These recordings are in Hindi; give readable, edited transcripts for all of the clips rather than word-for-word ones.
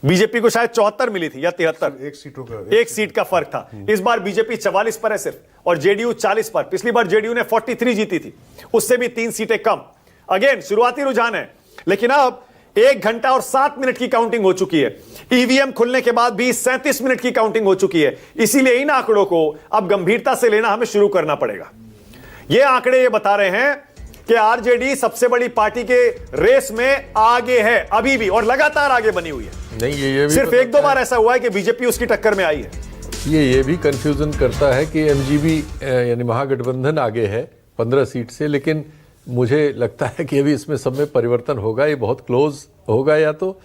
बीजेपी को शायद 74 मिली थी या 73, एक सीट का फर्क था। इस बार बीजेपी 44 पर है सिर्फ और जेडीयू 40 पर। पिछली बार जेडीयू ने 43 जीती थी, उससे भी 3 सीटें कम। अगेन शुरुआती रुझान है, लेकिन अब 1 घंटा और 7 मिनट की काउंटिंग हो चुकी है। ईवीएम खुलने के बाद भी 37 मिनट की काउंटिंग हो चुकी है। इसीलिए इन आंकड़ों को अब गंभीरता से लेना हमें शुरू करना पड़ेगा। ये आंकड़े ये बता रहे हैं कि आरजेडी सबसे बड़ी पार्टी के रेस में आगे है अभी भी, और लगातार आगे बनी हुई है। नहीं, ये भी सिर्फ 1-2 बार ऐसा हुआ है कि बीजेपी उसकी टक्कर में आई है। ये भी कंफ्यूजन करता है कि एमजीबी यानी महागठबंधन आगे है 15 सीट से, लेकिन मुझे लगता है कि अभी इसमें सब में परिवर्तन होगा। ये बहुत क्लोज होगा या तो,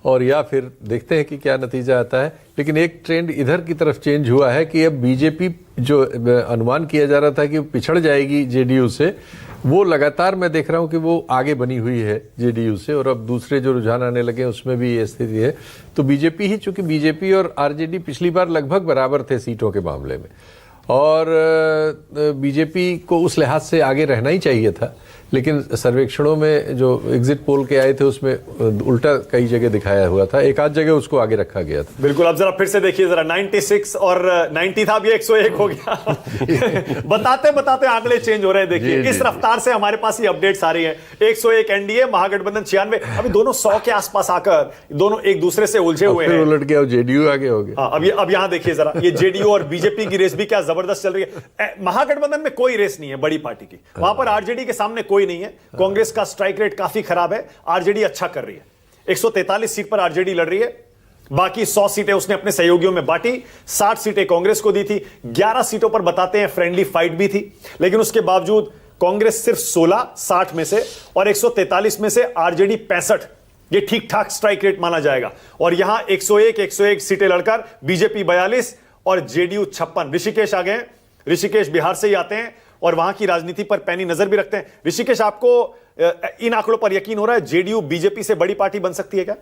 और या फिर देखते हैं कि क्या नतीजा आता है। लेकिन एक ट्रेंड इधर की तरफ चेंज हुआ है कि अब बीजेपी जो अनुमान किया जा रहा था कि पिछड़ जाएगी जेडीयू से, वो लगातार मैं देख रहा हूं कि वो आगे बनी हुई है जेडीयू से, और अब दूसरे जो रुझान आने लगे उसमें भी ये स्थिति है। तो बीजेपी ही, चूंकि बीजेपी और आरजेडी पिछली बार लगभग बराबर थे सीटों के मामले में, और बीजेपी को उस लिहाज से आगे रहना ही चाहिए था, लेकिन सर्वेक्षणों में जो एग्जिट पोल के आए थे उसमें उल्टा कई जगह दिखाया हुआ था, एक आध जगह उसको आगे रखा गया था। बिल्कुल। अब जरा फिर से देखिए, जरा 96 और 90 था, अभी 101 हो गया। बताते बताते आंकड़े चेंज हो रहे हैं। देखिए इस रफ्तार से हमारे पास ये अपडेट्स आ रही हैं। 101 एनडीए, महागठबंधन 96, अभी दोनों 100 के आसपास आकर दोनों एक दूसरे से उलझे हुए हैं। उलट गया, जेडीयू आगे हो गया। अब यहां देखिए जरा, ये जेडीयू और बीजेपी की रेस भी क्या जबरदस्त चल रही है। महागठबंधन में कोई रेस नहीं है बड़ी पार्टी की, वहां पर आरजेडी के सामने कोई नहीं है। कांग्रेस का स्ट्राइक रेट काफी खराब है, आरजेडी अच्छा कर रही है। 143 सीट पर आरजेडी लड़ रही है, बाकी 100 सीटें उसने अपने सहयोगियों में बांटी। 60 सीटें कांग्रेस को दी थी, 11 सीटों पर बताते हैं फ्रेंडली फाइट भी थी, लेकिन उसके बावजूद कांग्रेस सिर्फ 16 60 में से और 143 में से आरजेडी 65। ये ठीक ठाक स्ट्राइक रेट माना जाएगा। और यहां 101 सीटें लड़कर बीजेपी 42 और जेडीयू 56। ऋषिकेश आ गए, ऋषिकेश बिहार से ही आते हैं और वहां की राजनीति पर पैनी नजर भी रखते हैं। ऋषिकेश, आपको इन आंकड़ों पर यकीन हो रहा है जेडीयू बीजेपी से बड़ी पार्टी बन सकती है क्या?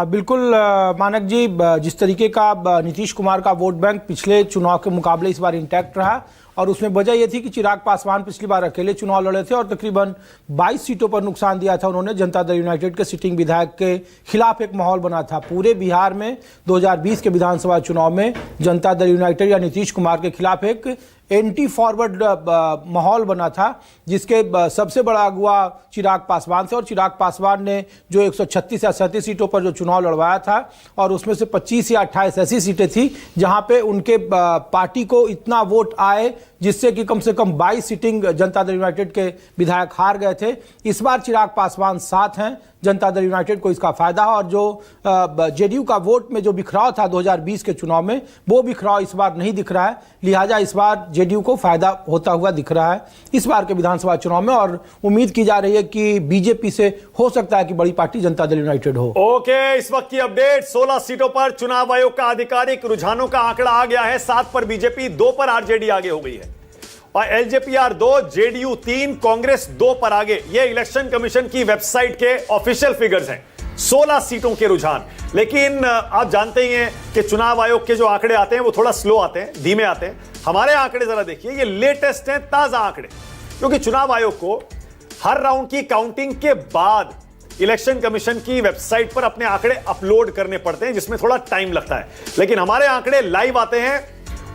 बिल्कुल मानक जी, जिस तरीके का नीतीश कुमार का वोट बैंक पिछले चुनाव के मुकाबले इस बार इंटैक्ट रहा, और उसमें वजह यह थी कि चिराग पासवान पिछली बार अकेले चुनाव लड़े थे और तकरीबन 22 सीटों पर नुकसान दिया था उन्होंने। जनता दल यूनाइटेड के सिटिंग विधायक के खिलाफ एक माहौल बना था। पूरे बिहार में 2020 के विधानसभा चुनाव में जनता दल यूनाइटेड या नीतीश कुमार के खिलाफ एक एंटी फॉरवर्ड माहौल बना था, जिसके सबसे बड़ा अगुआ चिराग पासवान थे। और चिराग पासवान ने जो 136 या 37 सीटों पर जो चुनाव लड़वाया था, और उसमें से 25 या 28 ऐसी सीटें थी जहां पे उनके पार्टी को इतना वोट आए जिससे कि कम से कम 22 सिटिंग जनता दल यूनाइटेड के विधायक हार गए थे। इस बार चिराग पासवान साथ हैं, जनता दल यूनाइटेड को इसका फायदा है, और जो जेडीयू का वोट में जो बिखराव था 2020 के चुनाव में, वो बिखराव इस बार नहीं दिख रहा है। लिहाजा इस बार जेडीयू को फायदा होता हुआ दिख रहा है इस बार के विधानसभा चुनाव में, और उम्मीद की जा रही है कि बीजेपी से हो सकता है कि बड़ी पार्टी जनता दल यूनाइटेड हो। ओके, इस वक्त की अपडेट, 16 सीटों पर चुनाव आयोग का आधिकारिक रुझानों का आंकड़ा आ गया है। 7 पर बीजेपी, 2 पर आरजेडी आगे हो गई है, और एलजेपीआर 2, जेडीयू 3, कांग्रेस 2 पर आगे। ये इलेक्शन कमीशन की वेबसाइट के ऑफिशियल फिगर्स हैं, 16 सीटों के रुझान। लेकिन आप जानते ही हैं कि चुनाव आयोग के जो आंकड़े आते हैं वो थोड़ा स्लो आते हैं, धीमे आते हैं। हमारे आंकड़े जरा देखिए, ये लेटेस्ट हैं, ताजा आंकड़े, क्योंकि चुनाव आयोग को हर राउंड की काउंटिंग के बाद इलेक्शन कमीशन की वेबसाइट पर अपने आंकड़े अपलोड करने पड़ते हैं, जिसमें थोड़ा टाइम लगता है। लेकिन हमारे आंकड़े लाइव आते हैं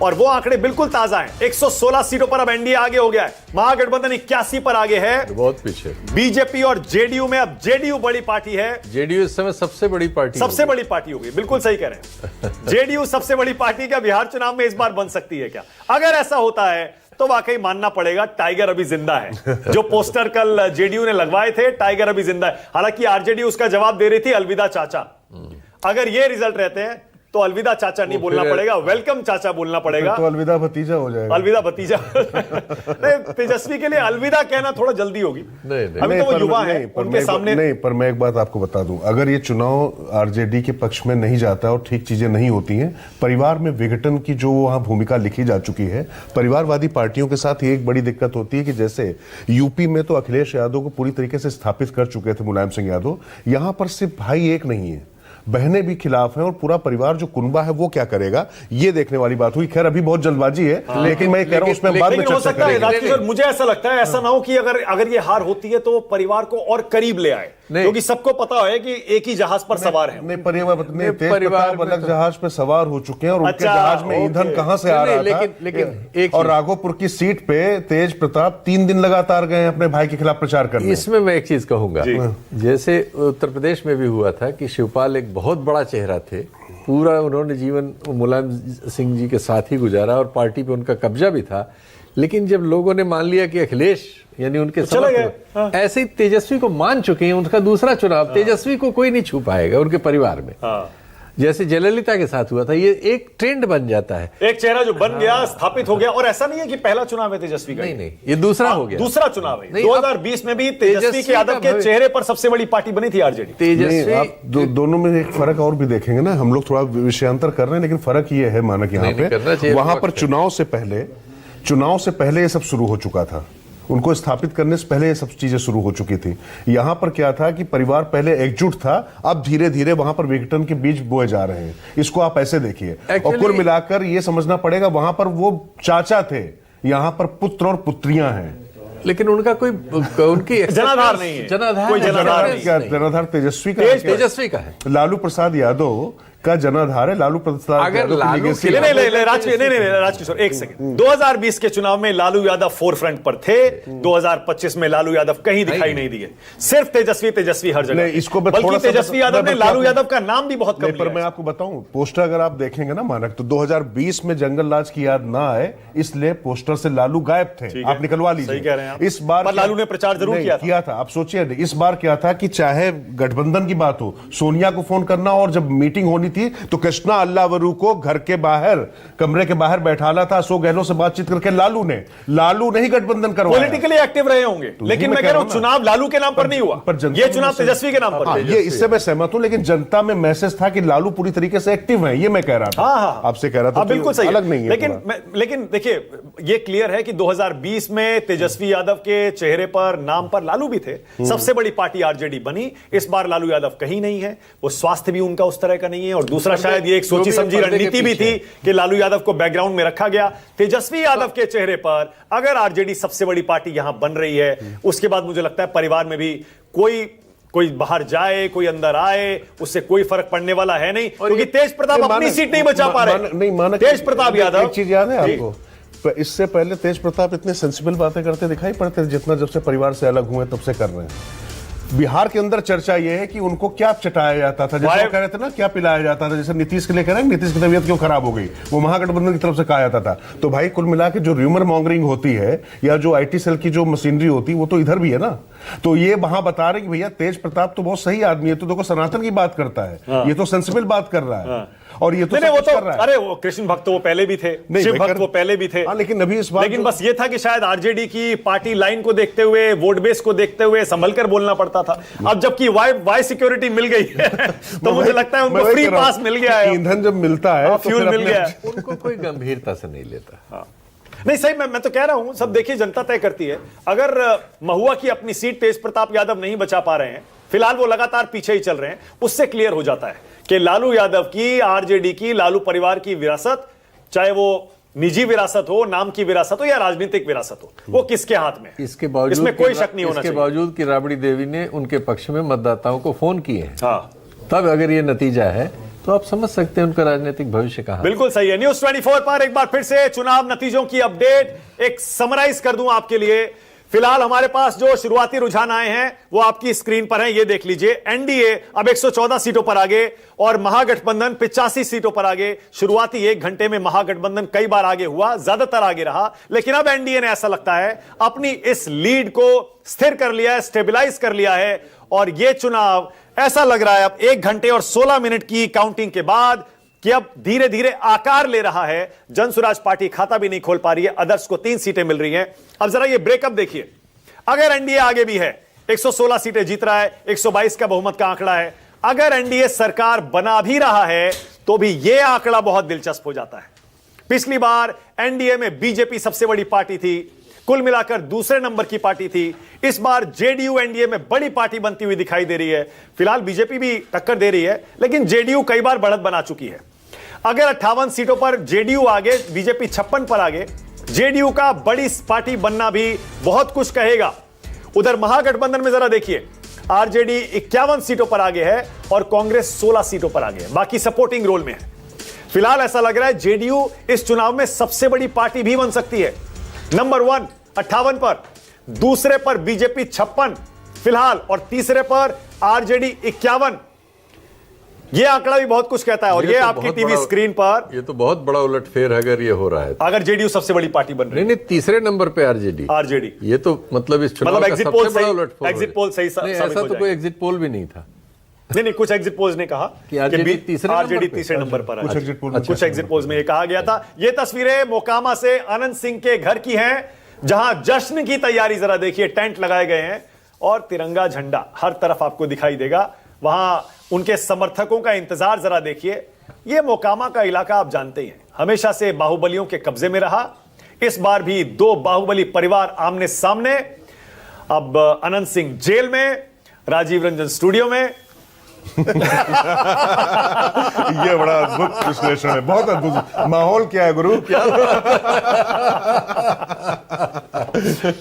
और वो आंकड़े बिल्कुल ताजा हैं। 116 सीटों पर अब एनडीए आगे हो गया है, महागठबंधन 81 पर आगे है, बहुत पीछे बीजेपी और जेडीयू में। अब जेडीयू बड़ी पार्टी है, जेडीयू इस समय सबसे बड़ी पार्टी हो गई। बिल्कुल सही कह रहे हैं, जेडीयू सबसे बड़ी पार्टी क्या बिहार चुनाव में इस बार बन सकती है क्या? अगर ऐसा होता है तो वाकई मानना पड़ेगा टाइगर अभी जिंदा है। जो पोस्टर कल जेडीयू ने लगवाए थे, टाइगर अभी जिंदा है। हालांकि आरजेडी उसका जवाब दे रही थी, अलविदा चाचा। अगर ये रिजल्ट रहते हैं तो अलविदा चाचा नहीं बोलना पड़ेगा, वेलकम चाचा बोलना पड़ेगा। तो अलविदा भतीजा हो जाएगा। अलविदा भतीजा। नहीं, तेजस्वी के लिए अलविदा कहना थोड़ा जल्दी होगी। नहीं, अभी तो वो युवा है, उनके सामने। नहीं, पर मैं एक बात आपको बता दूं, अगर ये चुनाव आरजेडी के पक्ष में नहीं जाता और ठीक चीजें नहीं होती हैं, परिवार में विघटन की जो वहां भूमिका लिखी जा चुकी है, परिवारवादी पार्टियों के साथ ये एक बड़ी दिक्कत होती है कि जैसे यूपी में तो अखिलेश यादव को पूरी तरीके से स्थापित कर चुके थे मुलायम सिंह यादव, यहां पर सिर्फ भाई एक नहीं है, बहनें भी खिलाफ हैं और पूरा परिवार जो कुनबा है वो क्या करेगा, ये देखने वाली बात हुई। खैर अभी बहुत जल्दबाजी है, लेकिन मैं कह रहा हूं उसमें बाद में लेकिन हो चर्चा सकता है करेंगे। राजकिशोर, मुझे ऐसा लगता है ऐसा ना हो कि अगर ये हार होती है तो परिवार को और करीब ले आए, क्योंकि सबको पता है कि एक ही जहाज पर सवार है। नहीं, तेज प्रताप अलग जहाज पे सवार हो चुके हैं और उनके जहाज में ईंधन कहां से आ रहा था। लेकिन और राघोपुर की सीट पे तेज प्रताप 3 दिन लगातार गए अपने भाई के खिलाफ प्रचार करने। इसमें मैं एक चीज कहूंगा, जैसे उत्तर प्रदेश में भी हुआ था कि शिवपाल एक बहुत बड़ा चेहरा थे, पूरा उन्होंने जीवन मुलायम सिंह जी के साथ ही गुजारा और पार्टी पे उनका कब्जा भी था, लेकिन जब लोगों ने मान लिया कि अखिलेश यानी उनके समर्थक ऐसे ही तेजस्वी को मान चुके हैं, उनका दूसरा चुनाव तेजस्वी को कोई नहीं छू पाएगा उनके परिवार में। जैसे जयललिता के साथ हुआ था, ये एक ट्रेंड बन जाता है, एक चेहरा जो बन गया, स्थापित हो गया। और ऐसा नहीं है कि पहला चुनाव है तेजस्वी का, नहीं, ये दूसरा हो गया, दूसरा चुनाव है। नहीं, 2020 में भी तेजस्वी के यादव के चेहरे पर सबसे बड़ी पार्टी बनी थी आरजेडी। तेजस्वी आप दोनों में एक फर्क और भी देखेंगे ना, हम लोग थोड़ा विषयांतर कर रहे हैं, लेकिन फर्क ये है मानक यहाँ पे, वहां पर चुनाव से पहले ये सब शुरू हो चुका था, उनको स्थापित करने से पहले ये सब चीजें शुरू हो चुकी थी। यहां पर क्या था कि परिवार पहले एकजुट था, अब धीरे धीरे वहां पर विघटन के बीज बोए जा रहे हैं। इसको आप ऐसे देखिए, और कुल मिलाकर ये समझना पड़ेगा वहां पर वो चाचा थे, यहां पर पुत्र और पुत्रियां हैं, लेकिन उनका उनकी जनाधार नहीं है, कोई जनाधार तेजस्वी का है। लालू प्रसाद यादव का जनाधार है। लालू प्रसाद अगर यादव की लालू legacy- राजकिशोर एक सेकंड, 2020 के चुनाव में लालू यादव फोर फ्रंट पर थे, 2025 में लालू यादव कहीं दिखाई नहीं दिए, सिर्फ तेजस्वी हर जगह। इसको मैं बल्कि थोड़ा सा तेजस्वी यादव ने लालू यादव का नाम भी बहुत कम पर मैं आपको बताऊं, पोस्टर अगर आप देखेंगे ना मानक, तो 2020 में जंगल राज की याद ना आए इसलिए पोस्टर से लालू गायब थे, आप निकलवा लीजिए। सही कह रहे हैं आप। इस बार लालू ने प्रचार जरूर किया था। आप सोचिए इस बार क्या था कि चाहे गठबंधन की बात हो, सोनिया को फोन करना, और जब मीटिंग होनी थी तो कृष्णा अल्लावरू को घर के बाहर, कमरे के बाहर बैठाला था अशोक गहलोत से बातचीत करके। लालू ने ही गठबंधन करवाया। पॉलिटिकली एक्टिव रहे होंगे, लेकिन मैं कह रहा हूं चुनाव लालू के नाम पर नहीं हुआ, ये चुनाव तेजस्वी के नाम पर। ये इससे मैं सहमत हूं, लेकिन जनता में मैसेज था कि लालू पूरी तरीके से एक्टिव है, ये मैं कह रहा था। आपसे कह रहा था, बिल्कुल सही, अलग नहीं है। लेकिन देखिए ये क्लियर है कि 2020 में तेजस्वी यादव के चेहरे पर, नाम पर लालू भी थे, सबसे बड़ी पार्टी आरजेडी बनी। इस बार लालू यादव कहीं नहीं है, वो स्वास्थ्य भी उनका उस तरह का नहीं है, और दूसरा शायद ये एक सोची समझी रणनीति भी थी कि लालू यादव को बैकग्राउंड में रखा गया। तेजस्वी यादव के चेहरे पर अगर आरजेडी सबसे बड़ी पार्टी यहां बन रही है, उसके बाद मुझे लगता है परिवार में भी कोई बाहर जाए, कोई अंदर आए, उससे कोई फर्क पड़ने वाला है नहीं, क्योंकि तेज प्रताप अपनी सीट नहीं बचा पा रहे। तेज प्रताप यादव, एक चीज याद है आपको, इससे पहले तेज प्रताप इतने सेंसिबल बातें करते दिखाई पड़ते थे, जितना जब से परिवार से अलग हुए तब से कर रहे हैं। बिहार के अंदर चर्चा यह है कि उनको क्या चटाया जाता था, जैसे कह रहे थे ना, क्या पिलाया जाता था, जैसे नीतीश के लिए कह रहे हैं नीतीश की तबीयत क्यों खराब हो गई, वो महागठबंधन की तरफ से कहा जाता था। तो भाई कुल मिला के जो र्यूमर मॉन्गरिंग होती है, या जो आईटी सेल की जो मशीनरी होती है, वो तो इधर भी है ना। तो ये वहां बता रहे कि भैया तेज प्रताप तो बहुत सही आदमी है, तो देखो सनातन की बात करता है, ये तो सेंसिबल बात कर रहा है, और ये तो वो तो अरे वो कृष्ण भक्त तो वो पहले भी थे, शिव भक्त वो पहले भी थे, लेकिन अभी इस बात, लेकिन बस ये था कि शायद आरजेडी की पार्टी लाइन को देखते हुए, वोट बेस को देखते हुए संभल कर बोलना पड़ता था। अब जबकि वाई सिक्योरिटी मिल गई है तो मुझे लगता है उनको फ्री पास मिल गया है, ईंधन जब मिलता है, फ्यूल मिल गया है, उनको कोई गंभीरता से नहीं लेता। नहीं सही, मैं तो कह रहा हूं, सब देखिए जनता तय करती है। अगर महुआ की अपनी सीट तेज प्रताप यादव नहीं बचा पा रहे हैं, फिलहाल वो लगातार पीछे ही चल रहे हैं, उससे क्लियर हो जाता है कि लालू यादव की, आरजेडी की, लालू परिवार की विरासत, चाहे वो निजी विरासत हो, नाम की विरासत हो या राजनीतिक विरासत हो, वो किसके हाथ में है, इसके बावजूद, इसमें कोई शक नहीं होना चाहिए। इसके बावजूद कि राबड़ी देवी ने उनके पक्ष में मतदाताओं को फोन किए हैं, तब अगर ये नतीजा है तो आप समझ सकते हैं उनका राजनीतिक भविष्य कहां। बिल्कुल सही है। न्यूज़ 24 पर एक बार फिर से चुनाव नतीजों की अपडेट एक समराइज कर दूं आपके लिए। फिलहाल हमारे पास जो शुरुआती रुझान आए हैं वो आपकी स्क्रीन पर हैं, ये देख लीजिए। एनडीए अब 114 सीटों पर आगे और महागठबंधन 85 सीटों पर आगे। शुरुआती 1 घंटे में महागठबंधन कई बार आगे हुआ, ज्यादातर आगे रहा, लेकिन अब एनडीए ने ऐसा लगता है अपनी इस लीड को स्थिर कर लिया है, स्टेबलाइज कर लिया है, और यह चुनाव ऐसा लग रहा है अब 1 घंटे और 16 मिनट की काउंटिंग के बाद कि अब धीरे धीरे आकार ले रहा है। जनसुराज पार्टी खाता भी नहीं खोल पा रही है, अदर्स को 3 सीटें मिल रही हैं। अब जरा ये ब्रेकअप देखिए, अगर एनडीए आगे भी है, 116 सीटें जीत रहा है, 122 का बहुमत का आंकड़ा है, अगर एनडीए सरकार बना भी रहा है तो भी यह आंकड़ा बहुत दिलचस्प हो जाता है। पिछली बार एनडीए में बीजेपी सबसे बड़ी पार्टी थी, कुल मिलाकर दूसरे नंबर की पार्टी थी। इस बार जेडीयू एनडीए में बड़ी पार्टी बनती हुई दिखाई दे रही है। फिलहाल बीजेपी भी टक्कर दे रही है, लेकिन जेडीयू कई बार बढ़त बना चुकी है। अगर 58 सीटों पर जेडीयू आगे, बीजेपी 56 पर आगे, जेडीयू का बड़ी पार्टी बनना भी बहुत कुछ कहेगा। उधर महागठबंधन में जरा देखिए, आरजेडी 51 सीटों पर आगे है और कांग्रेस 16 सीटों पर आगे है, बाकी सपोर्टिंग रोल में है। फिलहाल ऐसा लग रहा है जेडीयू इस चुनाव में सबसे बड़ी पार्टी भी बन सकती है। नंबर 1 58 पर, दूसरे पर बीजेपी 56 फिलहाल, और तीसरे पर आरजेडी 51। यह आंकड़ा भी बहुत कुछ कहता है। और ये आपकी टीवी स्क्रीन पर, ये तो बहुत बड़ा उलटफेर है अगर ये हो रहा है तो। अगर जेडीयू सबसे बड़ी पार्टी बन रही है। नहीं, तीसरे नंबर पे आरजेडी। ये तो मतलब इस चुनाव का सबसे बड़ा उलटफेर। एग्जिट पोल सही ऐसा तो कोई एग्जिट पोल भी नहीं था। नहीं, कुछ एग्जिट पोल्स ने कहा कि आरजेडी तीसरे नंबर पर कुछ एग्जिट पोल कुछ एग्जिट पोल्स में ये कहा गया था। ये तस्वीरें मोकामा से अनंत सिंह के घर की हैं, जहां जश्न की तैयारी जरा देखिए, टेंट लगाए गए हैं और तिरंगा झंडा हर तरफ आपको दिखाई देगा। वहां उनके समर्थकों का इंतजार जरा देखिए। यह मोकामा का इलाका आप जानते ही हैं, हमेशा से बाहुबलियों के कब्जे में रहा। इस बार भी 2 बाहुबली परिवार आमने सामने। अब अनंत सिंह जेल में, राजीव रंजन स्टूडियो में। ये बड़ा अद्भुत विश्लेषण है, बहुत अद्भुत। माहौल क्या है गुरु?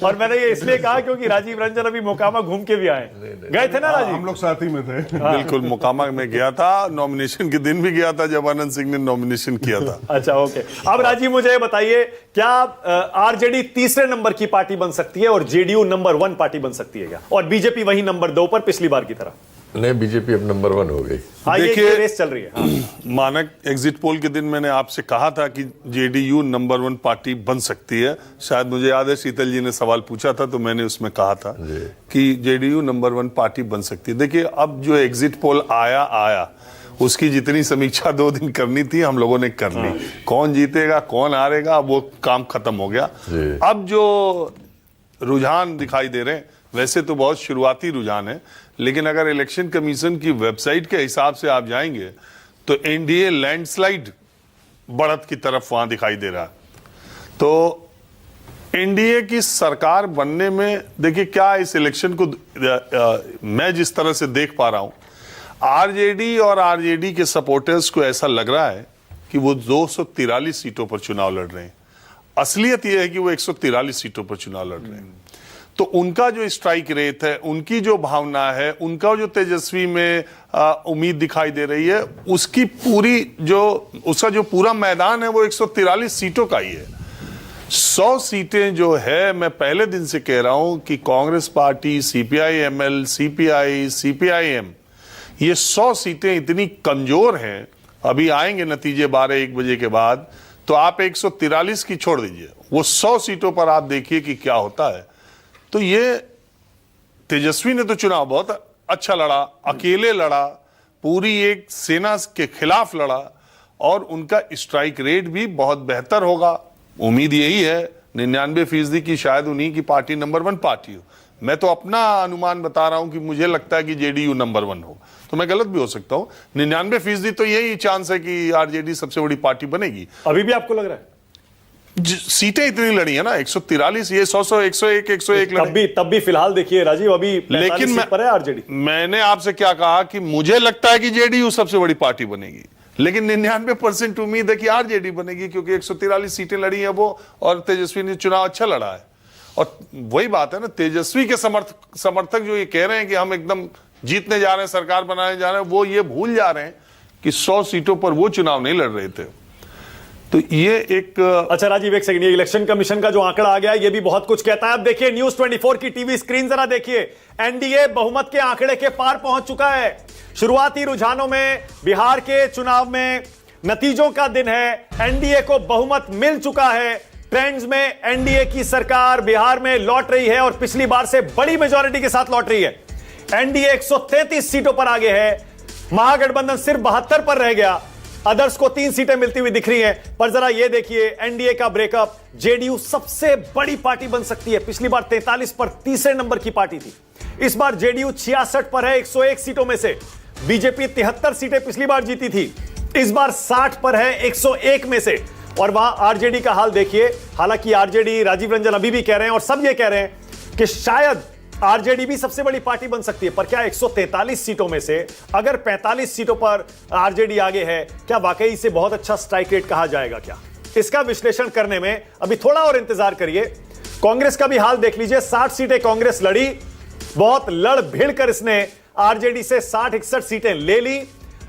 और मैंने ये इसलिए कहा क्योंकि राजीव रंजन अभी मोकामा घूम के भी आए। गए थे ना राजीव? हम लोग साथ ही में थे। बिल्कुल, मोकामा में गया था, नॉमिनेशन के दिन भी गया था जब अनंत सिंह ने नॉमिनेशन किया था। अच्छा, ओके। अब राजीव मुझे ये बताइए, क्या आरजेडी तीसरे नंबर की पार्टी बन सकती है और जेडीयू नंबर 1 पार्टी बन सकती है क्या? और बीजेपी वही नंबर 2 पर पिछली बार की तरह? नहीं, बीजेपी अब नंबर 1 हो गई। हाँ, ये देखिए, रेस चल रही है। हाँ। मानक एग्जिट पोल के दिन मैंने आपसे कहा था कि जेडीयू नंबर 1 पार्टी बन सकती है। शायद मुझे याद है शीतल जी ने सवाल पूछा था तो मैंने उसमें कहा था कि जेडीयू नंबर 1 पार्टी बन सकती है। देखिए, अब जो एग्जिट पोल आया उसकी जितनी समीक्षा 2 दिन करनी थी हम लोगों ने कर ली। कौन जीतेगा, कौन हारेगा, वो काम खत्म हो गया। अब जो रुझान दिखाई दे रहे हैं, वैसे तो बहुत शुरुआती रुझान है, लेकिन अगर इलेक्शन कमीशन की वेबसाइट के हिसाब से आप जाएंगे तो एनडीए लैंडस्लाइड बढ़त की तरफ वहां दिखाई दे रहा है। तो एनडीए की सरकार बनने में देखिए क्या इस इलेक्शन को मैं जिस तरह से देख पा रहा हूं, आरजेडी और आरजेडी के सपोर्टर्स को ऐसा लग रहा है कि वो 243 सीटों पर चुनाव लड़ रहे हैं। असलियत यह है कि वो 143 सीटों पर चुनाव लड़ रहे हैं। तो उनका जो स्ट्राइक रेट है, उनकी जो भावना है, उनका जो तेजस्वी में उम्मीद दिखाई दे रही है, उसका जो पूरा मैदान है वो 143 सीटों का ही है। 100 सीटें जो है, मैं पहले दिन से कह रहा हूं कि Congress party, CPI-ML, CPI, CPIM, ये 100 सीटें इतनी कमजोर हैं। अभी आएंगे नतीजे 12-1 बजे के बाद, तो आप 143 की छोड़ दीजिए, वो 100 सीटों पर आप देखिए कि क्या होता है। तो ये तेजस्वी ने तो चुनाव बहुत अच्छा लड़ा, अकेले लड़ा, पूरी एक सेना के खिलाफ लड़ा, और उनका स्ट्राइक रेट भी बहुत बेहतर होगा। उम्मीद यही है 99% की शायद उन्हीं की पार्टी नंबर 1 पार्टी हो। मैं तो अपना अनुमान बता रहा हूं कि मुझे लगता है कि जेडीयू नंबर 1 हो, तो मैं गलत भी हो सकता हूं। 99% तो यही चांस है कि आरजेडी सबसे बड़ी पार्टी बनेगी। अभी भी आपको लग रहा है? सीटें इतनी लड़ी है ना, 143, ये 100, 101 लड़े। तब भी फिलहाल देखिए राजीव, अभी लेकिन पर है आरजेडी। मैंने आपसे क्या कहा कि मुझे लगता है कि जेडीयू सबसे बड़ी पार्टी बनेगी, लेकिन 99% उम्मीद है कि आरजेडी बनेगी, क्योंकि 143 सीटें लड़ी हैं वो, और तेजस्वी ने चुनाव अच्छा लड़ा है। और वही बात है ना, तेजस्वी के समर्थक जो ये कह रहे हैं कि हम एकदम जीतने जा रहे हैं, सरकार बनाने जा रहे हैं, वो ये भूल जा रहे हैं कि 100 सीटों पर वो चुनाव नहीं लड़ रहे थे। तो ये एक अच्छा राजीव, एक सेकंड, ये इलेक्शन कमीशन का जो आंकड़ा आ गया है ये भी बहुत कुछ कहता है। अब देखिए न्यूज 24 की टीवी स्क्रीन जरा देखिए, एनडीए बहुमत के आंकड़े के पार पहुंच चुका है। शुरुआती रुझानों में बिहार के चुनाव में नतीजों का दिन है, एनडीए को बहुमत मिल चुका है। ट्रेंड्स में एनडीए की सरकार बिहार में लौट रही है और पिछली बार से बड़ी मेजॉरिटी के साथ लौट रही है। एनडीए 133 सीटों पर आगे है, महागठबंधन सिर्फ 72 पर रह गया, अदर्स को 3 सीटें मिलती हुई दिख रही हैं। पर जरा ये देखिए एनडीए का ब्रेकअप, जेडीयू सबसे बड़ी पार्टी बन सकती है। पिछली बार 43 पर तीसरे नंबर की पार्टी थी, इस बार जेडीयू 66 पर है 101 सीटों में से। बीजेपी 73 सीटें पिछली बार जीती थी, इस बार 60 पर है 101 में से। और वहां आरजेडी का हाल देखिए। हालांकि आरजेडी, राजीव रंजन अभी भी कह रहे हैं और सब ये कह रहे हैं कि शायद आरजेडी भी सबसे बड़ी पार्टी बन सकती है, पर क्या 143 सीटों में से अगर 45 सीटों पर आरजेडी आगे है, क्या वाकई इसे बहुत अच्छा स्ट्राइक रेट कहा जाएगा? क्या इसका विश्लेषण करने में अभी थोड़ा और इंतजार करिए। कांग्रेस का भी हाल देख लीजिए। 60 सीटें कांग्रेस लड़ी, बहुत लड़ भिड़ कर इसने आरजेडी से 60-61 सीटें ले ली।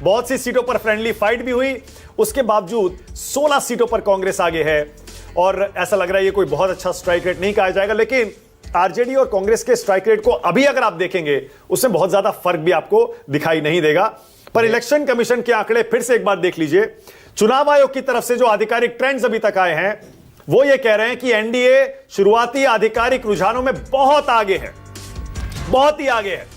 बहुत सी सीटों पर फ्रेंडली फाइट भी हुई। उसके बावजूद 16 सीटों पर कांग्रेस आगे है और ऐसा लग रहा है ये कोई बहुत अच्छा स्ट्राइक रेट नहीं कहा जाएगा। लेकिन आरजेडी और कांग्रेस के स्ट्राइक रेट को अभी अगर आप देखेंगे, उसमें बहुत ज्यादा फर्क भी आपको दिखाई नहीं देगा। पर इलेक्शन कमीशन के आंकड़े फिर से एक बार देख लीजिए। चुनाव आयोग की तरफ से जो आधिकारिक ट्रेंड्स अभी तक आए हैं, वो ये कह रहे हैं कि एनडीए शुरुआती आधिकारिक रुझानों में बहुत आगे है, बहुत ही आगे है।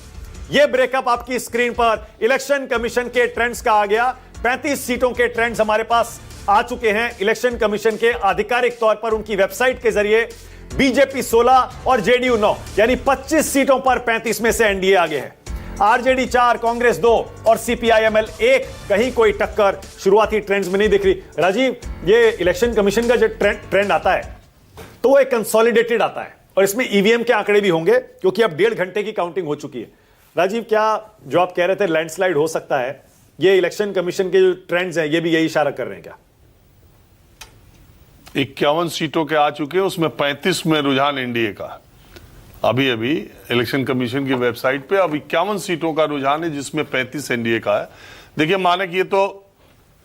यह ब्रेकअप आपकी स्क्रीन पर इलेक्शन कमीशन के ट्रेंड्स का आ गया। 35 सीटों के ट्रेंड्स हमारे पास आ चुके हैं इलेक्शन कमीशन के आधिकारिक तौर पर उनकी वेबसाइट के जरिए। बीजेपी 16 और जेडीयू 9, यानी 25 सीटों पर 35 में से एनडीए आगे है। आरजेडी 4, कांग्रेस 2 और सीपीआईएमएल 1। कहीं कोई टक्कर शुरुआती ट्रेंड्स में नहीं दिख रही। राजीव, ये इलेक्शन कमीशन का जो ट्रेंड आता है तो वो एक कंसोलिडेटेड आता है और इसमें ईवीएम के आंकड़े भी होंगे, क्योंकि अब 1.5 घंटे की काउंटिंग हो चुकी है। राजीव, क्या जो आप कह रहे थे लैंडस्लाइड हो सकता है, ये इलेक्शन कमीशन के जो ट्रेंड्स हैं ये भी यही इशारा कर रहे हैं क्या? 51 सीटों के आ चुके हैं, उसमें 35 में रुझान एनडीए का। अभी इलेक्शन कमीशन की वेबसाइट पे अब 51 सीटों का रुझान है, जिसमें 35 एनडीए का है। देखिए मानक, ये तो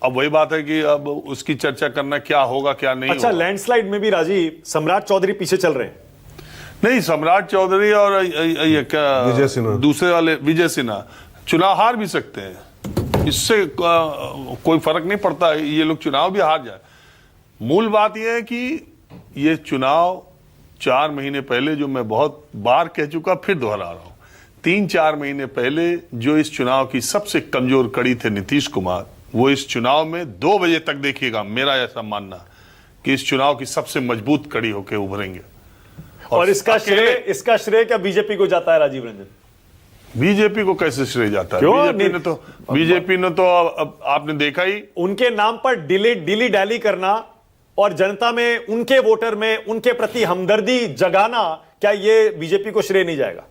अब वही बात है कि अब उसकी चर्चा करना क्या होगा क्या नहीं। अच्छा, लैंडस्लाइड में भी राजीव सम्राट चौधरी पीछे चल रहे हैं। नहीं, सम्राट चौधरी और ये क्या विजय सिन्हा, दूसरे वाले विजय सिन्हा चुनाव हार भी सकते हैं, इससे कोई फर्क नहीं पड़ता। ये लोग चुनाव भी हार जाए। मूल बात यह है कि ये चुनाव 4 महीने पहले, जो मैं बहुत बार कह चुका, फिर दोहरा रहा हूं, 3-4 महीने पहले जो इस चुनाव की सबसे कमजोर कड़ी थे नीतीश कुमार, वो इस चुनाव में 2 बजे तक देखिएगा, मेरा ऐसा मानना कि इस चुनाव की सबसे मजबूत कड़ी होकर उभरेंगे। और इसका श्रेय क्या बीजेपी को जाता है राजीव रंजन? बीजेपी को कैसे श्रेय जाता है? बीजेपी ने तो अब आपने देखा ही, उनके नाम पर डिली डैली करना और जनता में, उनके वोटर में उनके प्रति हमदर्दी जगाना, क्या ये बीजेपी को श्रेय नहीं जाएगा?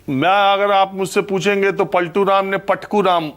मैं अगर आप मुझसे पूछेंगे तो पलटू राम ने पटकू राम